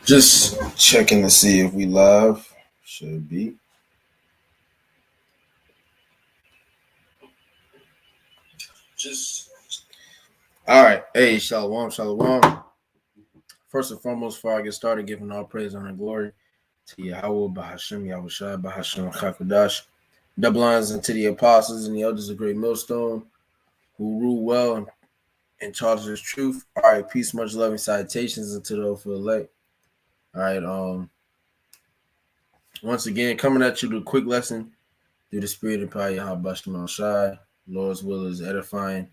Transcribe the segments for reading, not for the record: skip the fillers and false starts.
Just checking to see if we live. Should be. Just all right. Hey, shalom, shalom. First and foremost, before I get started, giving all praise, honor, and glory to Yahweh, Bahashim, Yahushua, Bahashim, Chakadash. Double lines into the apostles and the elders of Great Millstone who rule well and taught us truth. All right, peace, much love, and salutations unto those for elect. All right, once again, coming at you with a quick lesson through the spirit of Power Yahweh Shai. Shai. Lord's will is edifying.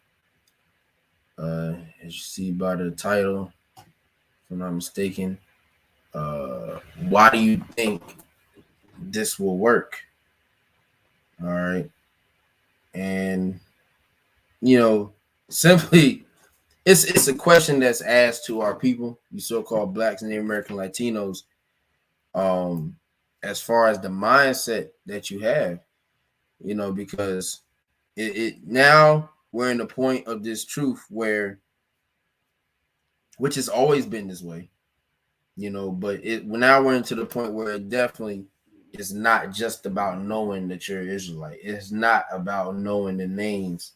As you see by the title, if I'm not mistaken, why do you think this will work? All right. And simply it's a question that's asked to our people, you so-called blacks and Native American Latinos, as far as the mindset that you have, because it now we're in the point of this truth which has always been this way, but now we're into the point where it definitely is not just about knowing that you're Israelite. It's not about knowing the names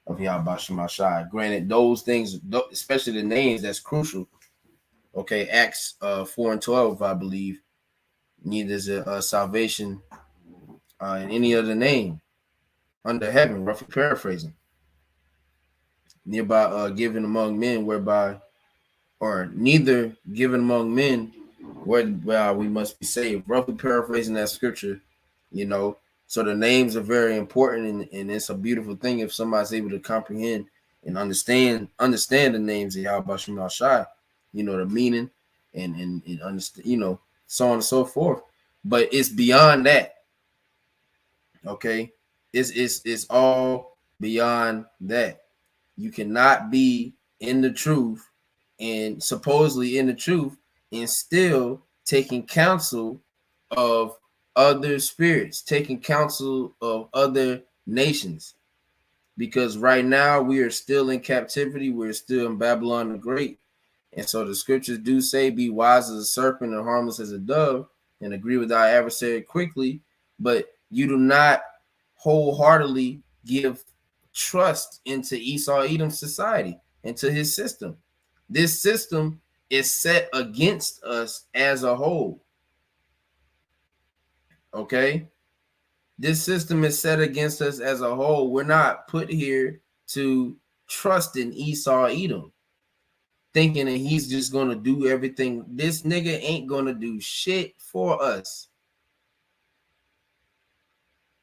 of Yahweh Shema Shai. Granted, those things, especially the names, that's crucial. Okay, Acts 4 and 12, I believe, neither is a salvation in any other name under heaven, roughly paraphrasing. Nearby given among men, whereby, or neither given among men where we must be saved. Roughly paraphrasing that scripture, So the names are very important, and it's a beautiful thing if somebody's able to comprehend and understand the names of Yahweh Shema Shai, the meaning and understand, so on and so forth. But it's beyond that. Okay. It's all beyond that. You cannot be in the truth and supposedly in the truth and still taking counsel of other spirits, taking counsel of other nations. Because right now we are still in captivity, we're still in Babylon the Great. And so the scriptures do say, be wise as a serpent and harmless as a dove, and agree with thy adversary quickly. But you do not wholeheartedly give trust into Esau Edom's society, into his system. This system is set against us as a whole. Okay? This system is set against us as a whole. We're not put here to trust in Esau Edom, thinking that he's just going to do everything. This nigga ain't going to do shit for us.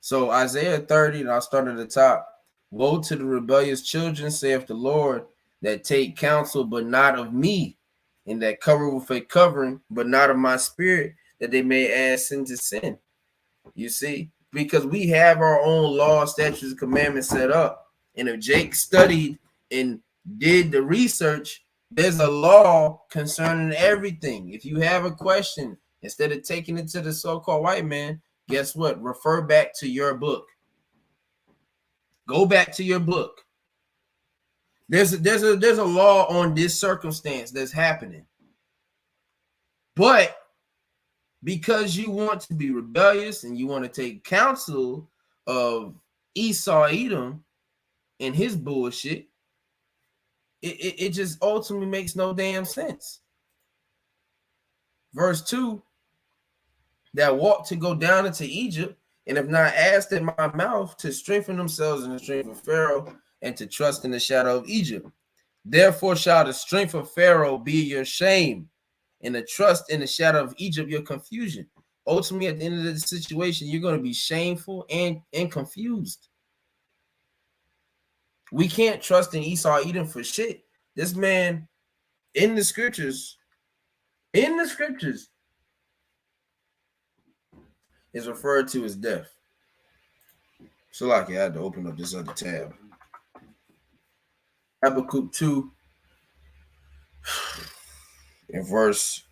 So Isaiah 30, and I'll start at the top. Woe to the rebellious children, saith the Lord, that take counsel, but not of me, and that cover with a covering, but not of my spirit, that they may add sin to sin. You see? Because we have our own law, statutes, and commandments set up. And if Jake studied and did the research, there's a law concerning everything. If you have a question, instead of taking it to the so-called white man, guess what? Refer back to your book. Go back to your book. There's a law on this circumstance that's happening. But because you want to be rebellious and you want to take counsel of Esau Edom and his bullshit, it just ultimately makes no damn sense. Verse 2, that walk to go down into Egypt, and have not asked at my mouth to strengthen themselves in the strength of Pharaoh and to trust in the shadow of Egypt. Therefore shall the strength of Pharaoh be your shame, and the trust in the shadow of Egypt your confusion. Ultimately, at the end of the situation, you're going to be shameful and confused. We can't trust in Esau Edom for shit. This man in the scriptures, is referred to as death. So like I had to open up this other tab. Habakkuk 2 in verse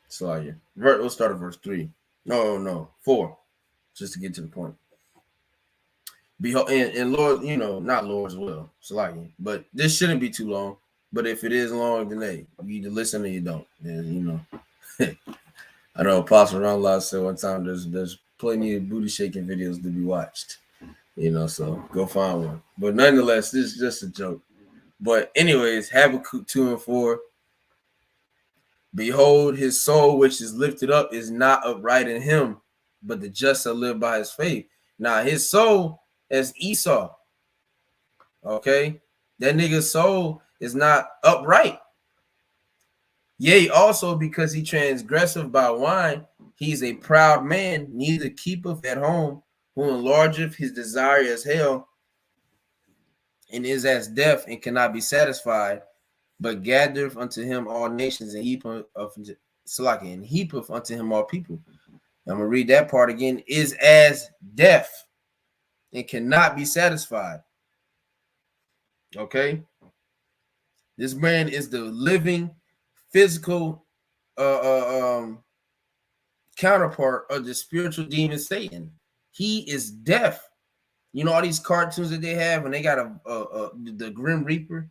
sorry. Let's start at verse 3. No, 4. Just to get to the point. Behold, and Lord, not Lord as well. It's like, but this shouldn't be too long. But if it is long, then hey, you either listen or you don't. And I know Apostle Ron said one time there's plenty of booty shaking videos to be watched. So go find one. But nonetheless, this is just a joke. But anyways, Habakkuk 2:4. Behold, his soul which is lifted up is not upright in him, but the just shall live by his faith. Now his soul is Esau. Okay, that nigga's soul is not upright. Yea, also because he transgresseth by wine, he is a proud man, neither keepeth at home, who enlargeth his desire as hell, and is as death, and cannot be satisfied, but gathereth unto him all nations, and heapeth unto him all people. I'm gonna read that part again. Is as death, and cannot be satisfied. Okay, this man is the living physical counterpart of the spiritual demon Satan. He is deaf. All these cartoons that they have, and they got the Grim Reaper,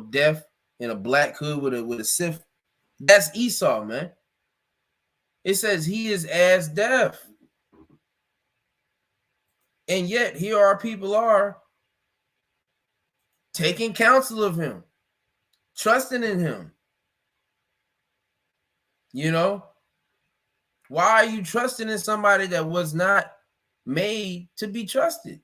deaf in a black hood with a scythe. That's Esau, man. It says he is as deaf, and yet here our people are taking counsel of him, trusting in him. Why are you trusting in somebody that was not made to be trusted?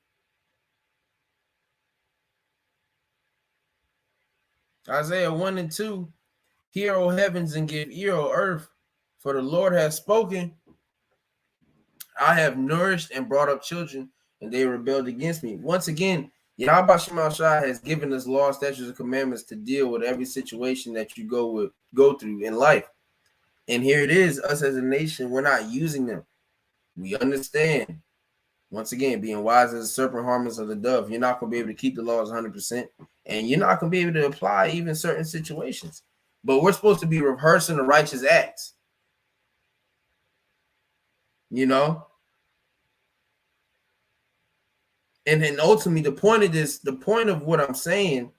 Isaiah 1:2. Hear, O heavens, and give ear, O earth, for the Lord has spoken. I have nourished and brought up children, and they rebelled against me. Once again, Yahweh Shema Shai has given us laws, statutes, and commandments to deal with every situation that you go through in life. And here it is, us as a nation, we're not using them. We understand. Once again, being wise as a serpent, harmless as a dove, you're not going to be able to keep the laws 100%, and you're not going to be able to apply even certain situations. But we're supposed to be rehearsing the righteous acts. And then ultimately, the point of what I'm saying,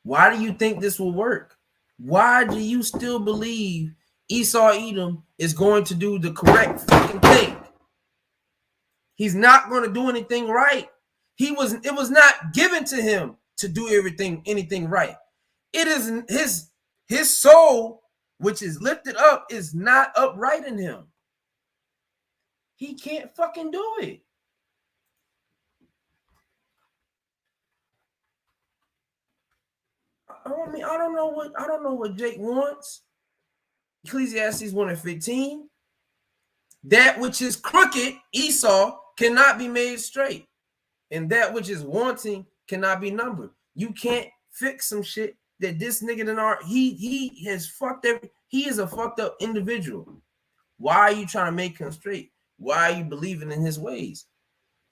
why do you think this will work? Why do you still believe Esau Edom is going to do the correct fucking thing? He's not going to do anything right. It was not given to him to do anything right. It is his soul, which is lifted up, is not upright in him. He can't fucking do it. I don't know what Jake wants. Ecclesiastes 1:15. That which is crooked, Esau, cannot be made straight, and that which is wanting cannot be numbered. You can't fix some shit that this nigga he has fucked every. He is a fucked up individual. Why are you trying to make him straight? Why are you believing in his ways?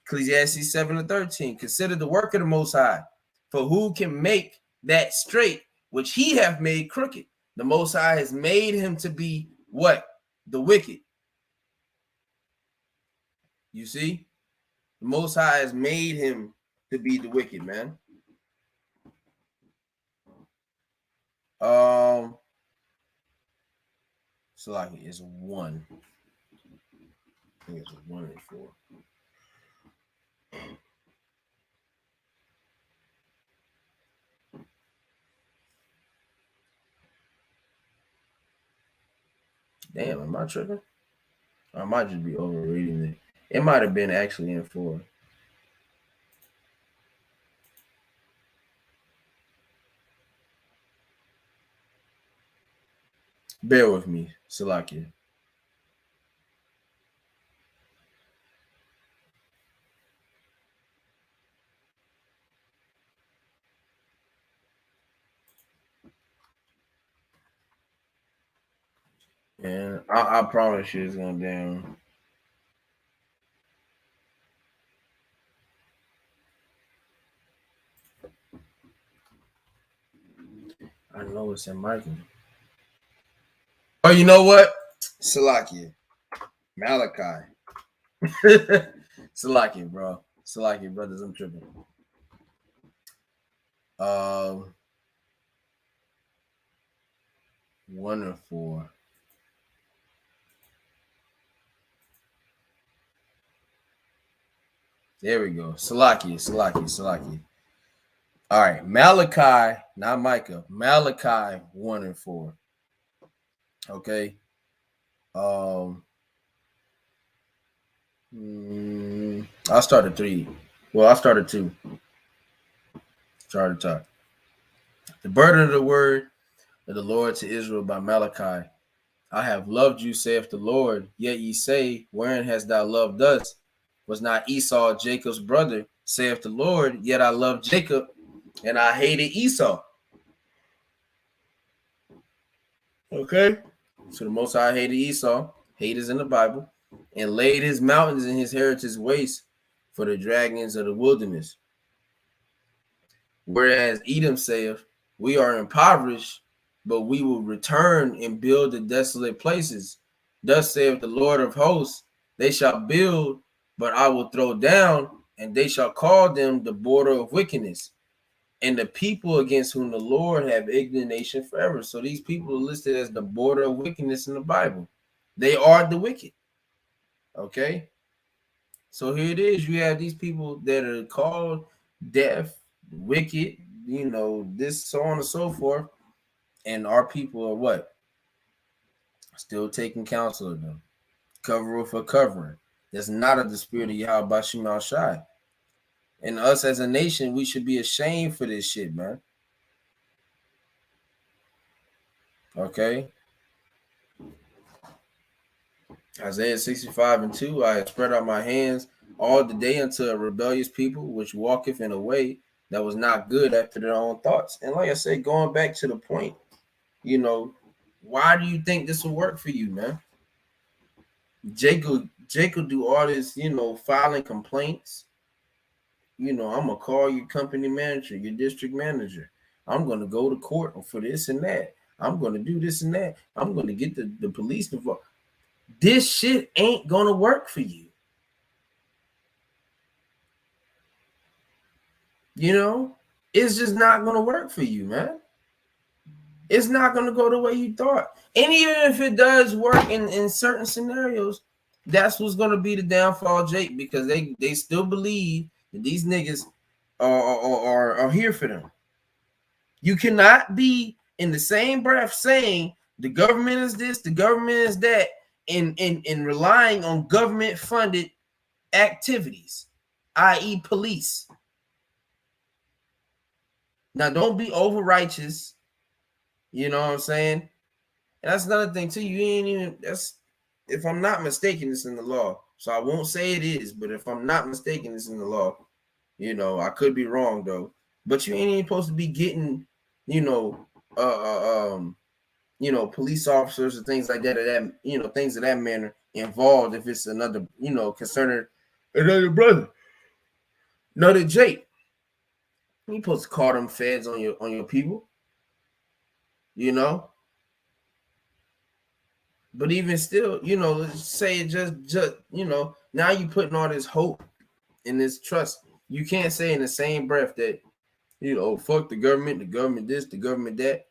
Ecclesiastes 7:13. Consider the work of the Most High, for who can make that straight which he hath made crooked? The Most High has made him to be what? The wicked. You see? The Most High has made him to be the wicked, man. So like it's 1. I think it's 1 and 4. Damn, am I tripping? I might just be overreading it. It might have been actually in 4. Bear with me, Salakia. And I promise you it's going down. I know it's in Michael. Oh, you know what? Salakia. Malachi. Salaki, bro. Salaki, brothers. I'm tripping. One or four. There we go. Salaki. All right, Malachi, not Micah. Malachi 1 and 4. Okay. I'll start at 3. Well, I'll start at 2. Start at top. The burden of the word of the Lord to Israel by Malachi. I have loved you, saith the Lord. Yet ye say, wherein hast thou loved us? Was not Esau Jacob's brother, saith the Lord? Yet I loved Jacob, and I hated Esau. Okay. So the Most High hated Esau. Hate is in the Bible. And laid his mountains and his heritage waste for the dragons of the wilderness. Whereas Edom saith, we are impoverished, but we will return and build the desolate places. Thus saith the Lord of hosts, they shall build, but I will throw down, and they shall call them the border of wickedness, and the people against whom the Lord have indignation forever. So these people are listed as the border of wickedness in the Bible. They are the wicked. Okay? So here it is. You have these people that are called deaf, wicked, this, so on and so forth. And our people are what? Still taking counsel of them. Cover for covering. That's not of the spirit of Yahweh Bashim Al Shai. And us as a nation, we should be ashamed for this shit, man. Okay? Isaiah 65 and 2, I have spread out my hands all the day unto a rebellious people, which walketh in a way that was not good after their own thoughts. And like I said, going back to the point, why do you think this will work for you, man? Jacob do all this, filing complaints. I'm gonna call your company manager, your district manager. I'm gonna go to court for this and that. I'm gonna do this and that. I'm gonna get the police involved. This shit ain't gonna work for you. It's just not gonna work for you, man. It's not gonna go the way you thought. And even if it does work in certain scenarios, that's what's gonna be the downfall, Jake, because they still believe that these niggas are here for them. You cannot be in the same breath saying the government is this, the government is that, and relying on government funded activities, i.e., police. Now, don't be over righteous. You know what I'm saying? And that's another thing too. You ain't even, that's, if I'm not mistaken, it's in the law. So I won't say it is, but if I'm not mistaken, it's in the law. I could be wrong though. But you ain't even supposed to be getting, police officers and things like that, things of that manner involved if it's another, concerning another brother. Another Jake. You supposed to call them feds on your people. But even still, let's say it just now you putting all this hope and this trust. You can't say in the same breath that, fuck the government this, the government that,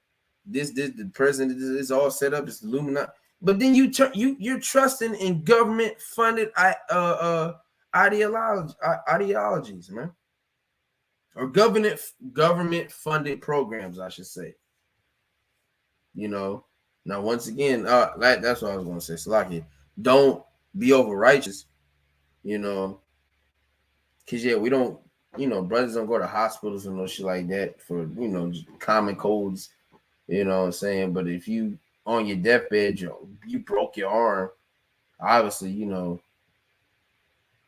this, the president, this is all set up, it's Illuminati. But then you're trusting in government funded ideologies, man. Or government funded programs, I should say. Now, once again, that's what I was going to say. Salaki, don't be over righteous, because, we don't, brothers don't go to hospitals and no shit like that for, common colds, what I'm saying? But if you on your deathbed, you broke your arm, obviously,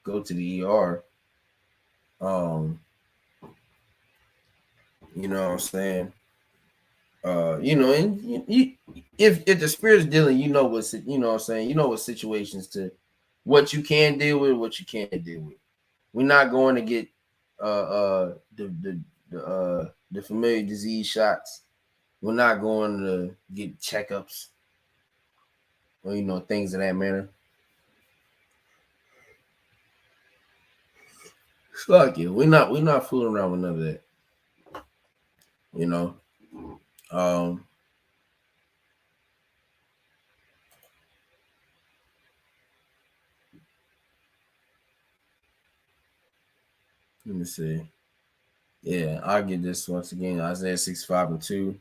go to the ER. You know what I'm saying? And if the spirit is dealing, what I'm saying, what situations to, what you can deal with, what you can't deal with. We're not going to get the familiar disease shots. We're not going to get checkups or things of that manner. Fuck it. We're not fooling around with none of that. You know. Um Let me see. Yeah, I'll get this once again. Isaiah 65:2.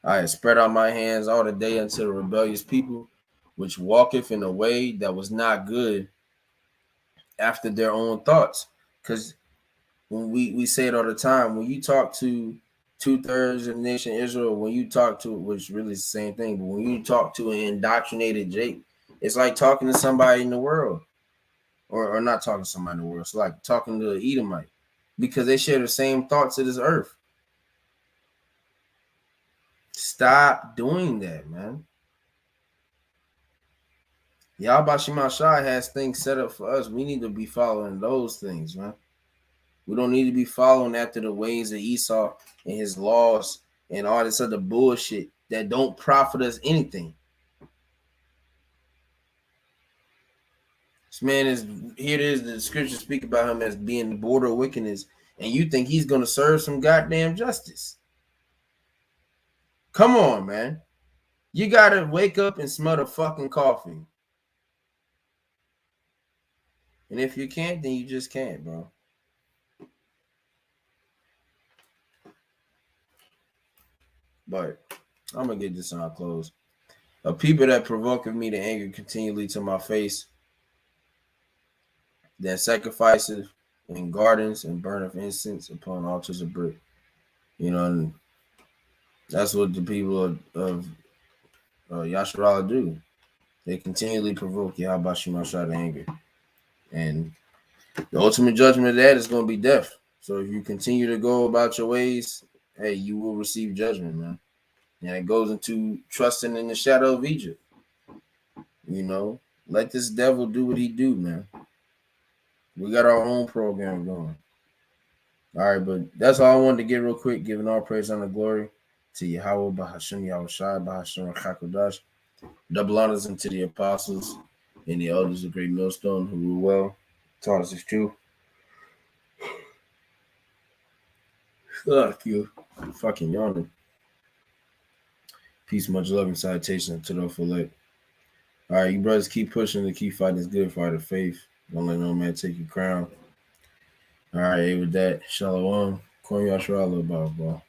I had spread out my hands all the day unto the rebellious people, which walketh in a way that was not good after their own thoughts. Because when we say it all the time, when you talk to 2/3 of the nation Israel, when you talk to, which really is the same thing, but when you talk to an indoctrinated Jake, it's like talking to somebody in the world, or not talking to somebody in the world. It's like talking to an Edomite because they share the same thoughts of this earth. Stop doing that, man. Yahweh Shai has things set up for us. We need to be following those things, man. We don't need to be following after the ways of Esau and his laws and all this other bullshit that don't profit us anything. This man is here. It is the scriptures speak about him as being the border of wickedness, and you think he's gonna serve some goddamn justice? Come on, man. You gotta wake up and smell the fucking coffee. And if you can't, then you just can't, bro. But I'm gonna get this on our close. A people that provoke me to anger continually to my face, that sacrifices in gardens and burn of incense upon altars of brick. You know, and that's what the people of Yasharala do. They continually provoke Yahweh Shemashah to anger. And the ultimate judgment of that is going to be death. So if you continue to go about your ways, hey, you will receive judgment, man. And it goes into trusting in the shadow of Egypt. You know, let this devil do what he do, man. We got our own program going. All right, but that's all I wanted to get real quick, giving all praise and the glory to Yahweh, Bahashim, Yahushai, Bahashim, Chakodash. Double honors unto the apostles and the elders of Great Millstone who rule well, taught us is true. Fuck you. I'm fucking yawning. Peace, much love, and salutation to the elect. All right, you brothers keep pushing the keep fighting this good fight of faith. Don't let no man take your crown. All right, with that, Shalom. Kohen Yashar, blah, blah.